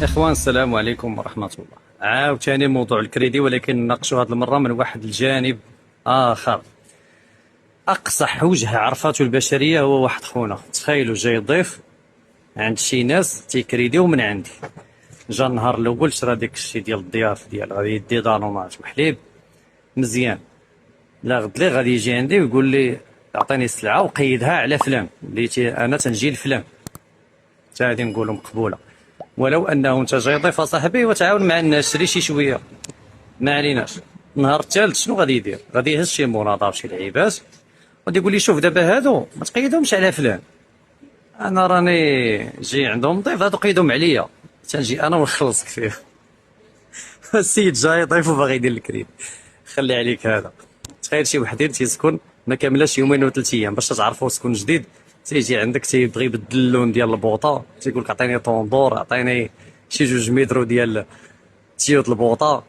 إخوان السلام عليكم ورحمة الله. عاوتاني موضوع الكريدي، ولكن نناقشوا هذه المرة من واحد الجانب آخر. أقصح وجه عرفته البشرية هو واحد خونا. تخيلوا جاي ضيف عند شي ناس تيكريديو من عندي. جا النهار الأول شرا داك الشي ديال الضياف ديال غادي يدي دانونات وحليب مزيان. لا غد لي غادي يجي عندي ويقول لي عطيني السلعة وقيدها على فلان اللي أنا تنجي لفلان. تا هادي نقولوا مقبولة، ولو انه انت جاي ضيف صاحبي وتعاون مع الناس شري شي شويه ما عليناش. النهار الثالث شنو غادي يدير؟ غادي يهز شي مناضه وشي لعيبات وغادي يقول لي شوف دابا هادو ما تقيدهمش على فلان، انا راني جاي عندهم ضيف هادو قيدهم عليا تنجي انا ونخلصك فيه. السيد جاي ضيف وباغي يدير الكريم، خلي عليك هذا. تخيل شي وحدين تيسكن ما كاملاش يومين وثلاث ايام باش تعرفوا سكن جديد، تيجي عندك تيبغي يبدل اللون ديال البوطه، تيقول لك عطيني طوندور، عطيني شي 2 متر ديال تيوت البوطه،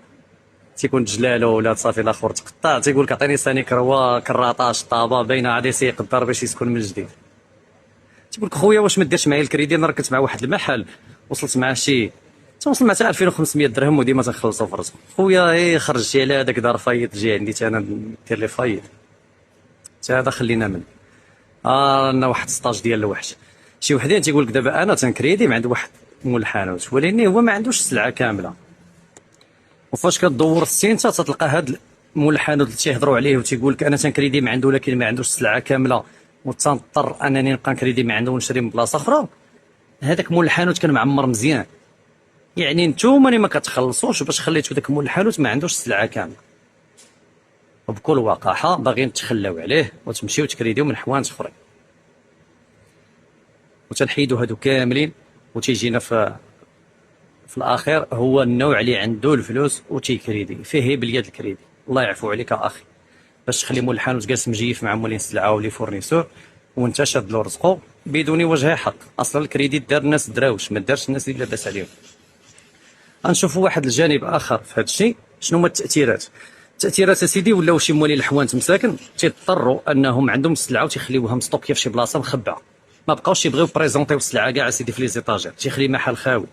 تيكون جلالو ولا صافي الاخر تقطع، تيقول لك عطيني ساني كروا كراطاش طابه باينه غادي يقدر باش يسكن من جديد. تيقول لك خويا واش ما ديرش معايا الكريدي؟ انا ركبت مع واحد المحل وصلت معاه شي توصل مع 2500 درهم وديما تنخلصو في رزقو. خويا خرجتي على هذاك دار فايت، تجي عندي تا انا ندير لي فايت، تا هذا خلينا منه. انا واحد ستاج ديال الوحش. شي وحدين تيقول لك دابا انا تنكريدي مع عند واحد مول الحانوت، ولكن هو ما عندوش السلعه كامله، وفاش كدور السين تتلقى هاد مول الحانوت اللي تيهضروا عليه وتيقول لك انا تنكريدي مع عنده ولكن ما عندوش السلعه كامله، وتنضطر انني نبقى نكريدي مع عنده ونشري من بلاصه اخرى. هذاك مول الحانوت كان معمر مزيان، يعني نتوما اللي ما كتخلصوش باش خليتو داك مول الحانوت ما عندوش السلعه كامله، وبكل وقاحه باغيين تخلاو عليه وتمشيو تكريديو من حوانت اخرين، وتنحيدوا هادو كاملين. وتيجينا في الاخير هو النوع اللي عنده الفلوس وتيكريدي فيه باليد الكريدي. الله يعفو عليك اخي، باش تخلي مول الحانوت جالس مجيف مع مولين السلعه ولي فورنيسور وانت شاد له رزقو بدون وجه حق. اصلا الكريدي دار الناس دراوش، ما دارش الناس اللي لاباس عليهم. غنشوفوا واحد الجانب اخر في هذا الشيء. شنو هما التاثيرات؟ التاثيرات اسيدي ولاو شي موالين الحوانت مساكن تيضطروا انهم عندهم السلعه وتيخليوها مستوكيه في شي بلاصه مخبعه، ما بقاوش يبغيو بريزونطيو السلعه كاع اسيدي في لي زيطاجير، تيخلي محل خاوي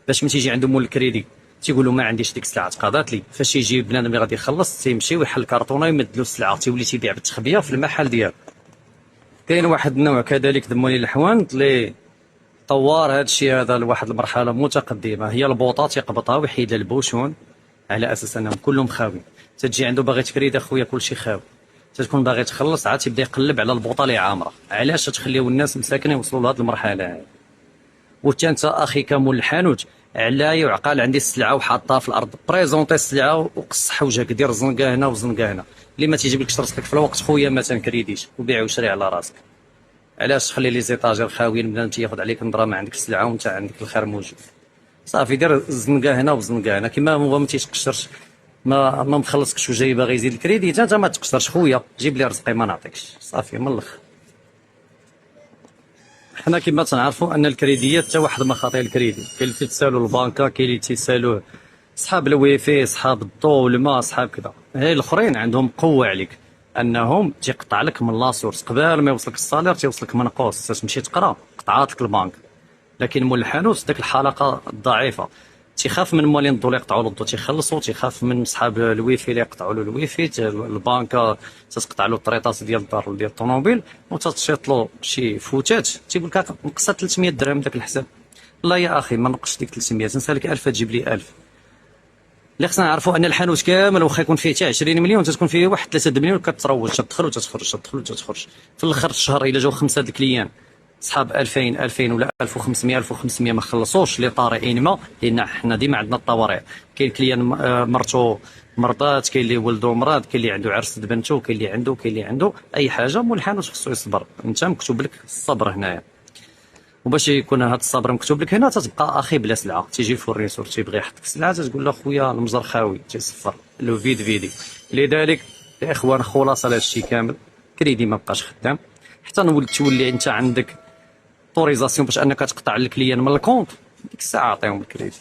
باش من تيجي عندهم مول الكريدي تيقولوا ما عنديش ديك السلعه تقاضات لي. فاش يجي بنادم اللي غادي يخلص تيمشي ويحل الكرتونه يمد له السلعه، تيولي تيبيع بالتخبيه في المحل ديالو. كاين واحد النوع كذلك د موالين الحوانت اللي طوار هذا الشيء هذا لواحد المرحله متقدمه، هي البوطه تيقبطها ويحيد لها البوشون على اساس انهم كلهم خاويين. تجي عنده باغي تكريد اخويا كلشي خاوي، تكون باغي تخلص عاد تيبدا يقلب على البوطه اللي عامره. علاش تخليو الناس مساكن يوصلوا لهذه المرحله هذه؟ وانت انت اخي كمول الحانوت علاي وعقال عندي السلعه وحاطها في الارض، بريزونطي السلعه وقص وجهك، دير زنقه هنا وزنقه هنا، اللي ما تيجيبلكش راسك في الوقت خويا ما تنكريديش وبيع وشري على راسك. علاش تخلي لي زيطاجير خاويين بنادم تياخذ عليك نظره ما عندك السلعه وانت عندك الخير موجود؟ صافي دير زنقه هنا وزنقه هنا، كيما هو ما تيتقشرش ما مخلصكش وجاي باغي يزيد الكريدي، انت ما تقصرش خويا جيب لي رزقي ما نعطيكش، صافي من الاخر. حنا كما تنعرفوا ان الكريديات حتى واحد مخاطر الكريدي، كاين اللي تيتسالوا البنكه، كاين اللي تيسالوه صحاب الويفي، صحاب الضوء والماء، صحاب كذا. هاي الاخرين عندهم قوه عليك انهم تيقطع لك من لاسورس قبل ما يوصلك الصالير، تيوصلك منقوص تمشي تقرا قطعات لك البنك. لكن مول الحانوت ديك الحلقه الضعيفه تيخاف من موالين الضو اللي يقطعوا له الضو تيخلصوا، تيخاف من صحاب الويفي اللي يقطعوا له الويفي، البنكه تتقطع له الطريطات ديال الدار ديال الطوموبيل وتتشيط له شي فوتات، تيقول لك نقصت 300 درهم داك الحساب. لا يا اخي ما نقصش ديك 300، نسالك 1000 تجيب لي 1000. اللي خصنا نعرفوا ان الحانوت كامل واخا يكون فيه حتى 20 مليون تتكون فيه واحد 3 مليون كتروج، تدخل وتتخرج تدخل وتتخرج. في الاخر الشهر الا جاو 5 د الكليان صحاب 2000 ولا 1500 ما خلصوش لي طارئين ما، لان حنا ديما عندنا الطوارئ. كاين كليان مرتو مرضات، كاين اللي ولدو مرض، كاين اللي عنده عرس بنته، كاين اللي عنده اي حاجه. مول الحانوت خصو يصبر، انت مكتوب لك الصبر هنايا. وباش يكون هذا الصبر مكتوب لك هنا تتبقى اخي بلا سلعه، تيجي الفورنيسور تيبغي يحطك السلعه تقول له خويا المجر خاوي تيصفر لو فيدي. لذلك يا اخوان خلاصه لهذا الشيء كامل، كريدي ما بقاش خدام حتى تولي انت عندك اوتوريزاسيون باش انك تقطع الكليان من الكونت، ديك الساعه عطيهم الكريدي.